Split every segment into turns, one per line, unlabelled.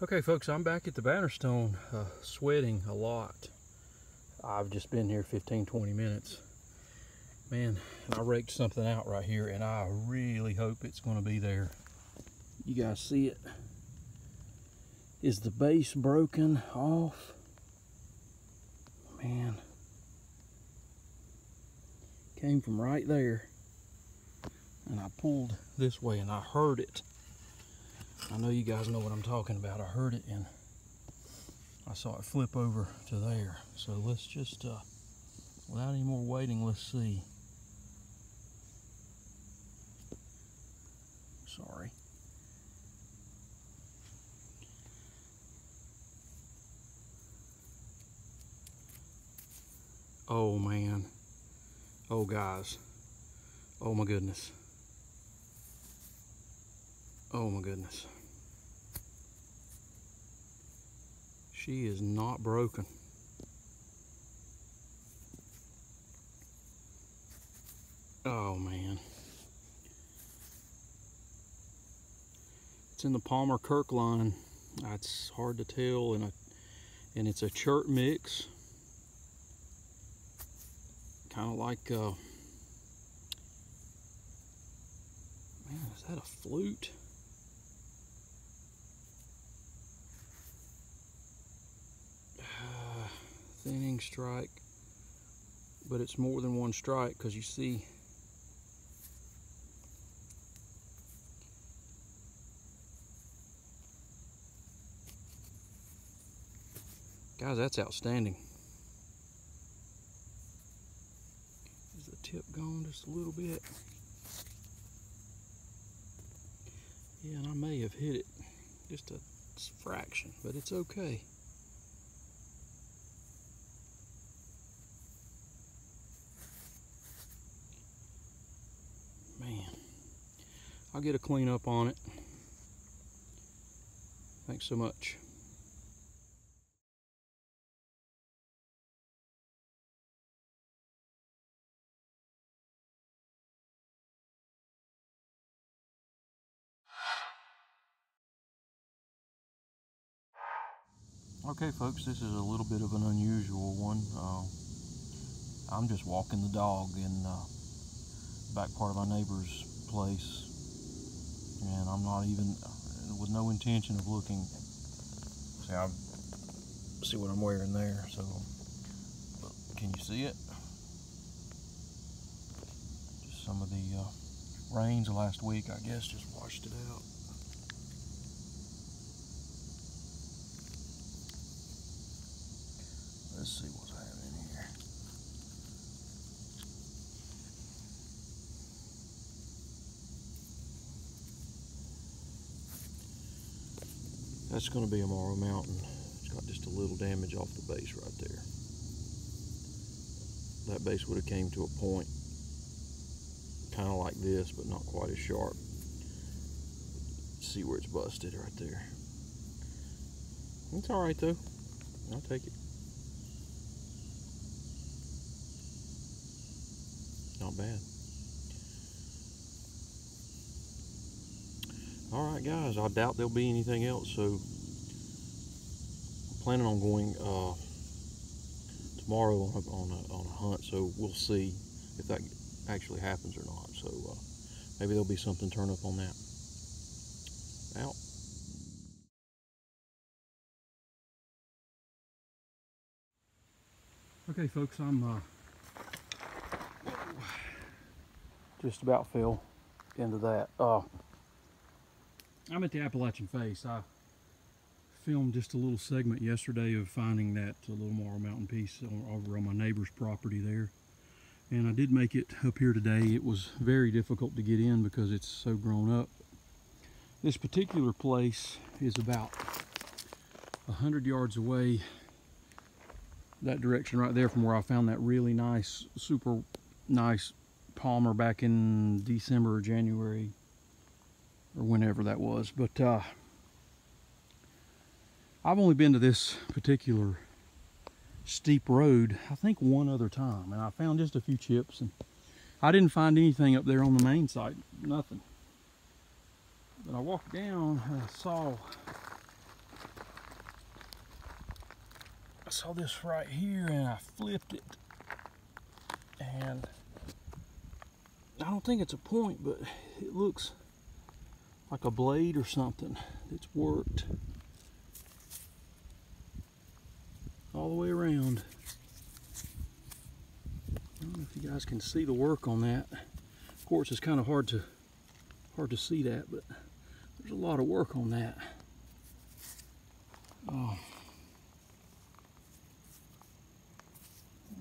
Okay folks, I'm back at the Bannerstone, sweating a lot. I've just been here 15-20 minutes. Man, I raked something out right here and I really hope it's gonna be there. You guys see it? Is the base broken off? Man. Came from right there and I pulled this way and I heard it. I know you guys know what I'm talking about. I heard it and I saw it flip over to there. So let's just, without any more waiting, let's see. Sorry. Oh man. Oh guys. Oh my goodness. Oh my goodness. She is not broken. Oh man. It's in the Palmer Kirk line. It's hard to tell, and it's a chert mix. Kind of like, man, is that a flute? Thinning strike, but it's more than one strike because you see guys, that's outstanding. Is the tip gone just a little bit? Yeah, and I may have hit it just a fraction, but it's okay. Man, I'll get a clean up on it. Thanks so much. Okay folks, this is a little bit of an unusual one. I'm just walking the dog in back part of my neighbor's place, and I'm not even, with no intention of looking. See what I'm wearing there, so can you see it? Just some of the rains last week, I guess, just washed it out. Let's see what's happening here. That's going to be a Morrow Mountain. It's got just a little damage off the base right there. That base would have came to a point kind of like this, but not quite as sharp. See where it's busted right there. It's all right though. I'll take it. Not bad. All right, guys. I doubt there'll be anything else, so I'm planning on going tomorrow on a hunt. So we'll see if that actually happens or not. So maybe there'll be something turn up on that. Out. Okay, folks. I'm just about fell into that. I'm at the Appalachian Face. I filmed just a little segment yesterday of finding that little Morrow Mountain piece over on my neighbor's property there. And I did make it up here today. It was very difficult to get in because it's so grown up. This particular place is about 100 yards away, that direction right there, from where I found that really nice, super nice Palmer back in December or January or whenever that was. But I've only been to this particular steep road I think one other time, and I found just a few chips, and I didn't find anything up there on the main site, nothing. But I walked down and I saw saw this right here and I flipped it, and I don't think it's a point, but it looks like a blade or something that's worked all the way around. I don't know if you guys can see the work on that. Of course, it's kind of hard to see that, but there's a lot of work on that. Oh.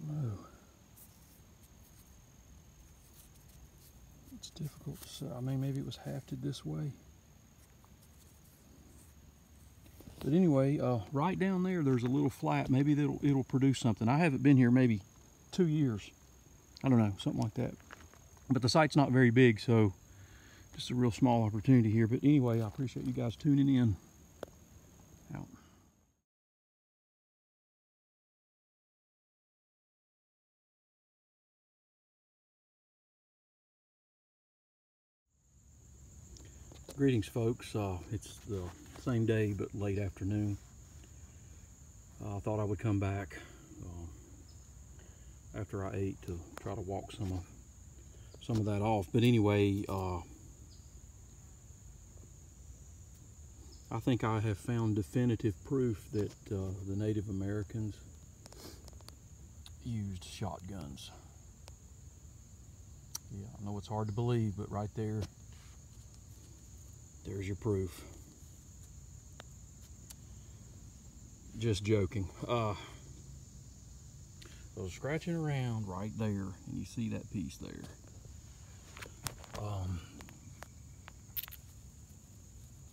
No. It's difficult to say. I mean, maybe it was hafted this way. But anyway, right down there, there's a little flat. Maybe it'll produce something. I haven't been here maybe 2 years. I don't know, something like that. But the site's not very big, so just a real small opportunity here. But anyway, I appreciate you guys tuning in. Out. Greetings, folks. It's the same day but late afternoon. I thought I would come back after I ate to try to walk some of that off. But anyway, I think I have found definitive proof that the Native Americans used shotguns. Yeah, I know it's hard to believe, but right there, there's your proof. Just joking. I was scratching around right there, and you see that piece there.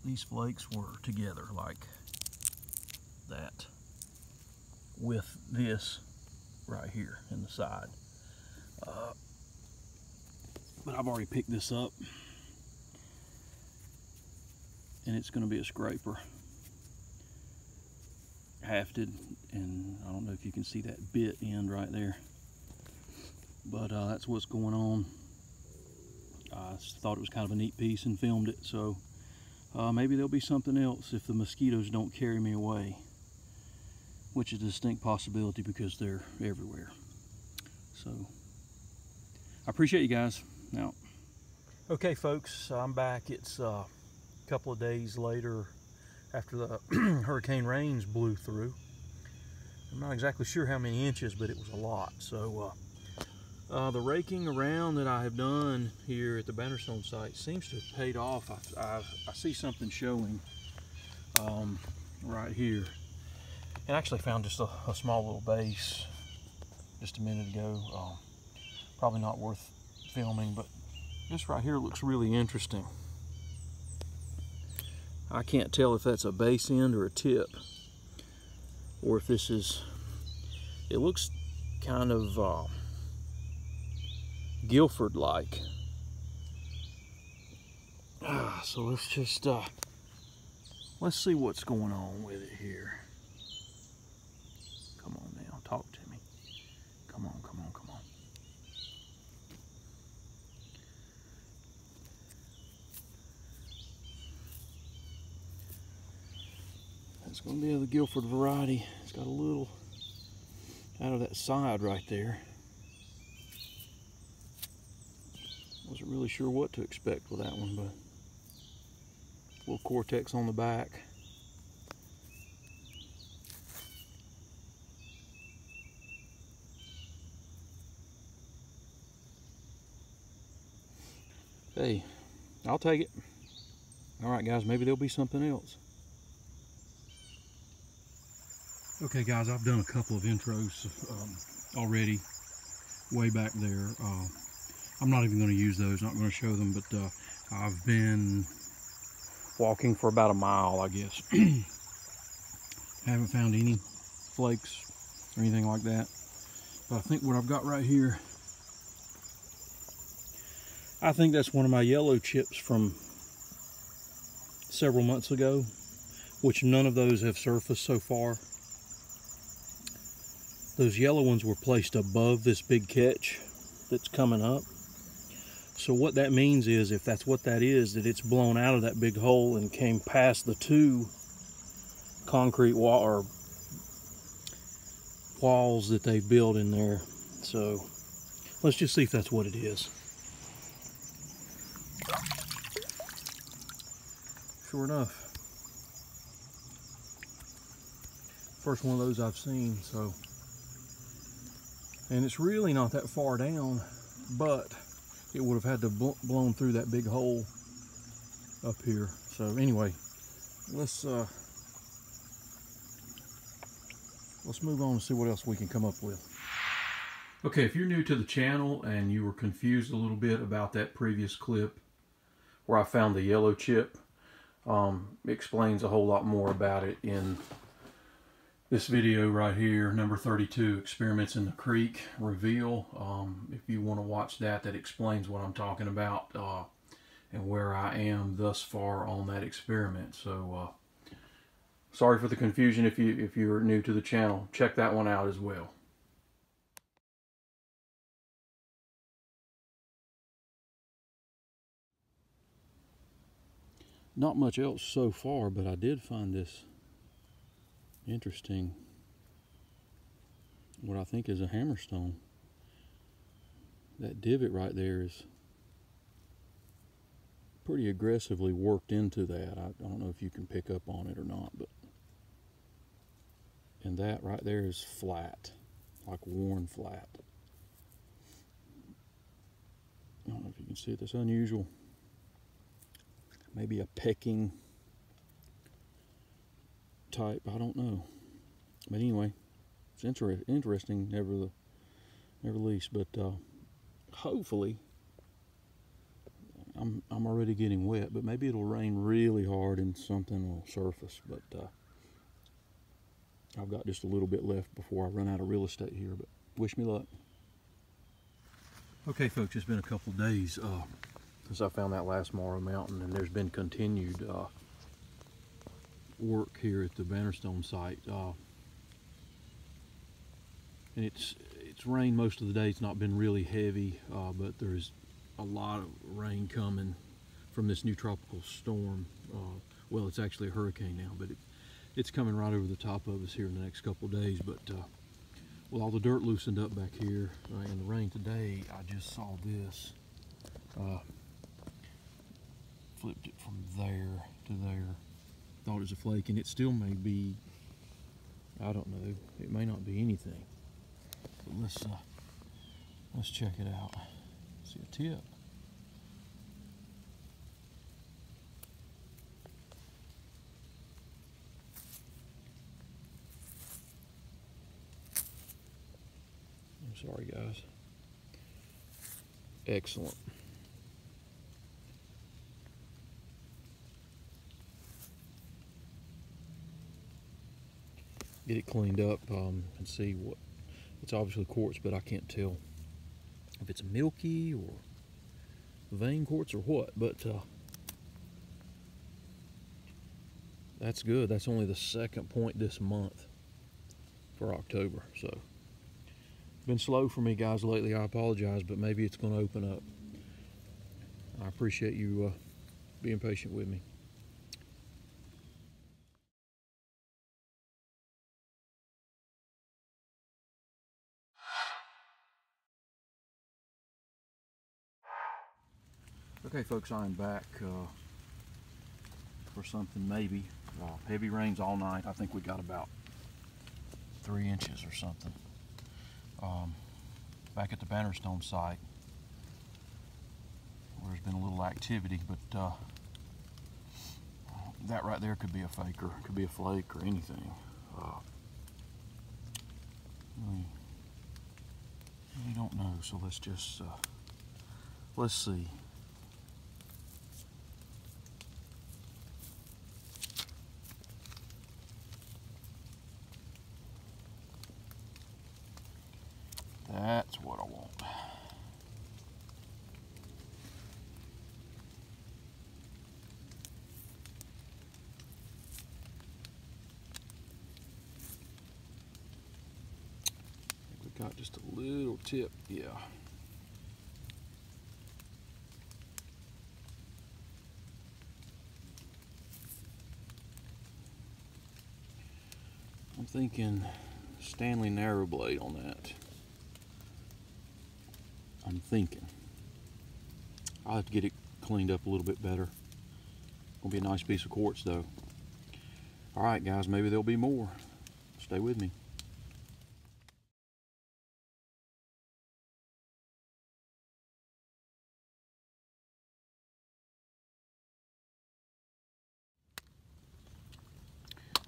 These flakes were together like that with this right here in the side. But I've already picked this up, and it's going to be a scraper, hafted, and I don't know if you can see that bit end right there, but that's what's going on. I thought it was kind of a neat piece and filmed it, so maybe there'll be something else if the mosquitoes don't carry me away, which is a distinct possibility because they're everywhere. So I appreciate you guys. Now, okay, folks, I'm back. It's a couple of days later after the hurricane rains blew through. I'm not exactly sure how many inches, but it was a lot. So the raking around that I have done here at the Bannerstone site seems to have paid off. I see something showing right here. And I actually found just a small little base just a minute ago. Probably not worth filming, but this right here looks really interesting. I can't tell if that's a base end or a tip, or if this is, it looks kind of Guilford-like. So let's just, let's see what's going on with it here. Come on now, talk to me. Come on, come on, come on. It's going to be of the Guilford variety. It's got a little out of that side right there. Wasn't really sure what to expect with that one, but a little cortex on the back. Hey, I'll take it. All right, guys, maybe there'll be something else. Okay, guys, I've done a couple of intros already way back there. I'm not even going to use those, not going to show them, but I've been walking for about a mile, I guess. I haven't found any flakes or anything like that. But I think what I've got right here, I think that's one of my yellow chips from several months ago, which none of those have surfaced so far. Those yellow ones were placed above this big catch that's coming up. So what that means is, if that's what that is, that it's blown out of that big hole and came past the two concrete wall or walls that they built in there. So let's just see if that's what it is. Sure enough, first one of those I've seen. So, and it's really not that far down, but it would have had to blown through that big hole up here. So anyway, let's move on and see what else we can come up with. Okay, if you're new to the channel and you were confused a little bit about that previous clip where I found the yellow chip, explains a whole lot more about it in this video right here, number 32, Experiments in the Creek Reveal. If you want to watch that, that explains what I'm talking about and where I am thus far on that experiment. So sorry for the confusion if you're new to the channel. Check that one out as well. Not much else so far, but I did find this interesting, what I think is a hammerstone. That divot right there is pretty aggressively worked into that. I don't know if you can pick up on it or not, but and that right there is flat, like worn flat. I don't know if you can see it. That's unusual. Maybe a pecking type, I don't know. But anyway, it's interesting nevertheless. But hopefully, I'm already getting wet, but maybe it'll rain really hard and something will surface. But I've got just a little bit left before I run out of real estate here, but wish me luck. Okay folks, it's been a couple days since I found that last Morrow Mountain, and there's been continued work here at the Bannerstone site. And it's rained most of the day. It's not been really heavy, but there's a lot of rain coming from this new tropical storm. Well, it's actually a hurricane now, but it's coming right over the top of us here in the next couple of days. But well, all the dirt loosened up back here in the rain today. I just saw this. Flipped it from there to there. Thought it was a flake, and it still may be, I don't know, it may not be anything. But let's check it out. See a tip. I'm sorry guys. Excellent. Get it cleaned up and see what, it's obviously quartz, but I can't tell if it's milky or vein quartz or what, but that's good. That's only the second point this month for October, so been slow for me guys lately. I apologize, but maybe it's going to open up. I appreciate you being patient with me. Okay folks, I'm back for something maybe. Heavy rains all night. I think we got about 3 inches or something. Back at the Bannerstone site, where there's been a little activity, but that right there could be a faker, could be a flake or anything. We don't know, so let's just let's see. That's what I want. I think we got just a little tip, yeah. I'm thinking Stanley narrow blade on that. I'm thinking I'll have to get it cleaned up a little bit better. Gonna be a nice piece of quartz though. All right, guys, maybe there'll be more. Stay with me.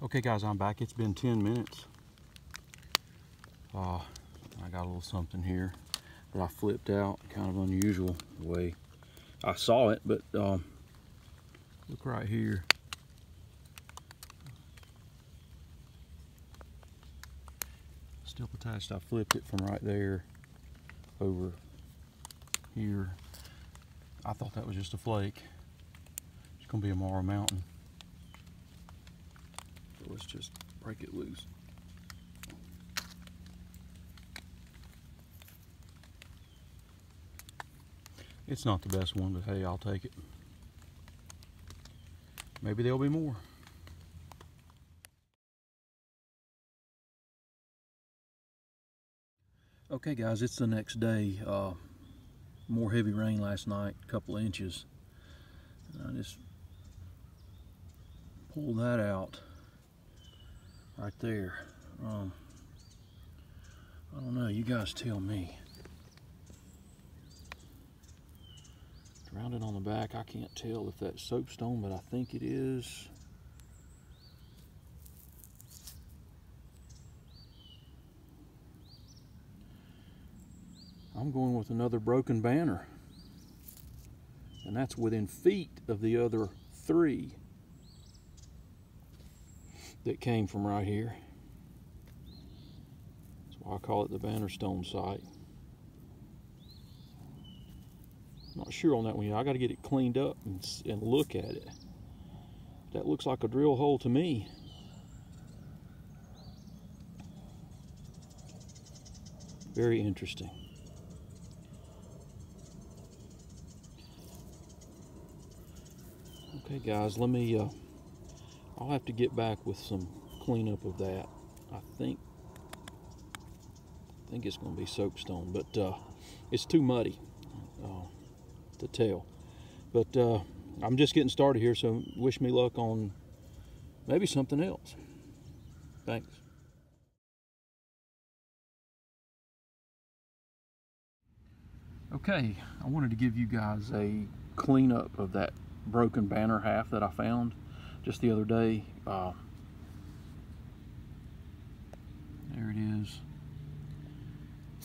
Okay guys, I'm back. It's been 10 minutes. I got a little something here that I flipped out. Kind of unusual the way I saw it, but look right here. Still attached. I flipped it from right there over here. I thought that was just a flake. It's gonna be a Morrow Mountain. So let's just break it loose. It's not the best one, but hey, I'll take it. Maybe there'll be more. Okay guys, it's the next day. More heavy rain last night, a couple of inches. And I just pulled that out right there. I don't know, you guys tell me. Rounded on the back, I can't tell if that's soapstone, but I think it is. I'm going with another broken banner, and that's within feet of the other 3 that came from right here. That's why I call it the Bannerstone site. Not sure on that one yet. I got to get it cleaned up and look at it. That looks like a drill hole to me. Very interesting. Okay guys, let me I'll have to get back with some cleanup of that. I think it's going to be soapstone, but it's too muddy to tell. But I'm just getting started here, so wish me luck on maybe something else. Thanks. Okay, I wanted to give you guys a cleanup of that broken banner half that I found just the other day. There it is.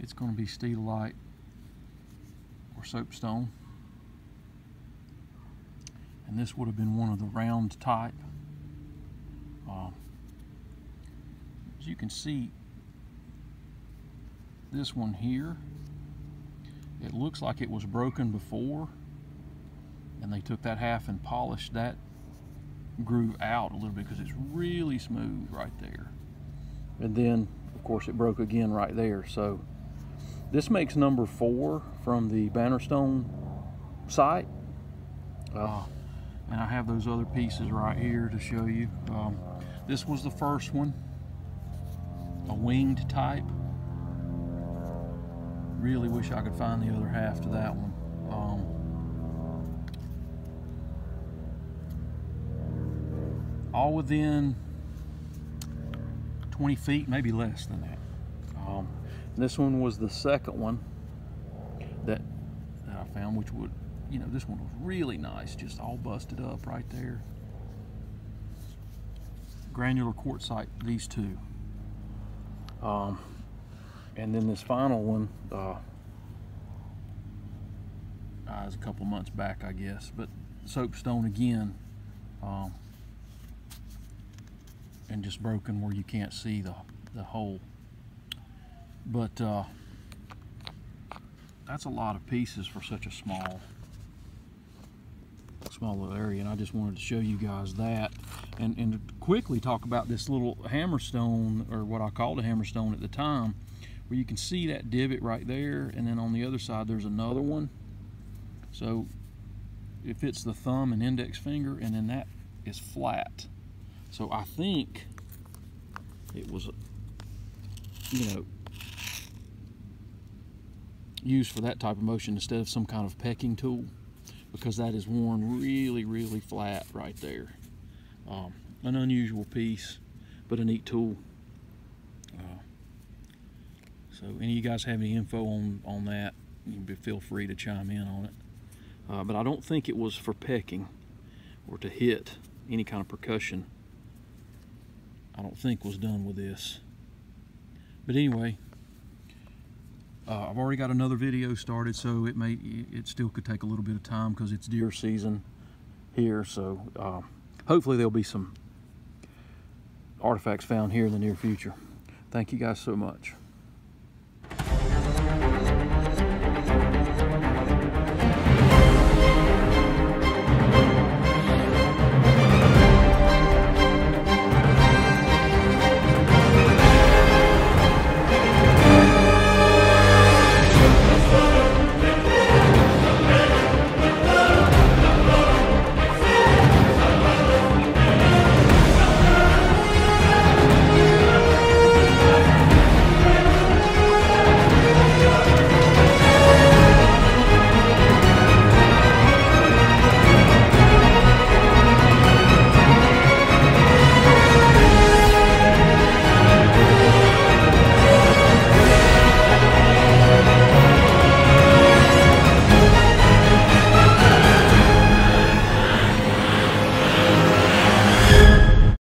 It's going to be steelite or soapstone. And this would have been one of the round type. As you can see, this one here, it looks like it was broken before, and they took that half and polished that groove out a little bit because it's really smooth right there. And then, of course, it broke again right there. So this makes number 4 from the Bannerstone site. And I have those other pieces right here to show you. This was the first one, a winged type. Really wish I could find the other half to that one. All within 20 feet, maybe less than that. This one was the second one that I found, which would, you know, this one was really nice, just all busted up right there. Granular quartzite, these 2. And then this final one is a couple months back, I guess, but soapstone again, and just broken where you can't see the hole. But that's a lot of pieces for such a small little area, and I just wanted to show you guys that, and to quickly talk about this little hammerstone, or what I called a hammerstone at the time, where you can see that divot right there, and then on the other side there's another one. So it fits the thumb and index finger, and then that is flat. So I think it was you know, used for that type of motion instead of some kind of pecking tool, because that is worn really, really flat right there. An unusual piece, but a neat tool. So any of you guys have any info on that, you can feel free to chime in on it. But I don't think it was for pecking or to hit any kind of percussion. I don't think was done with this. But anyway, I've already got another video started, so it still could take a little bit of time because it's deer season here. So hopefully there'll be some artifacts found here in the near future. Thank you guys so much.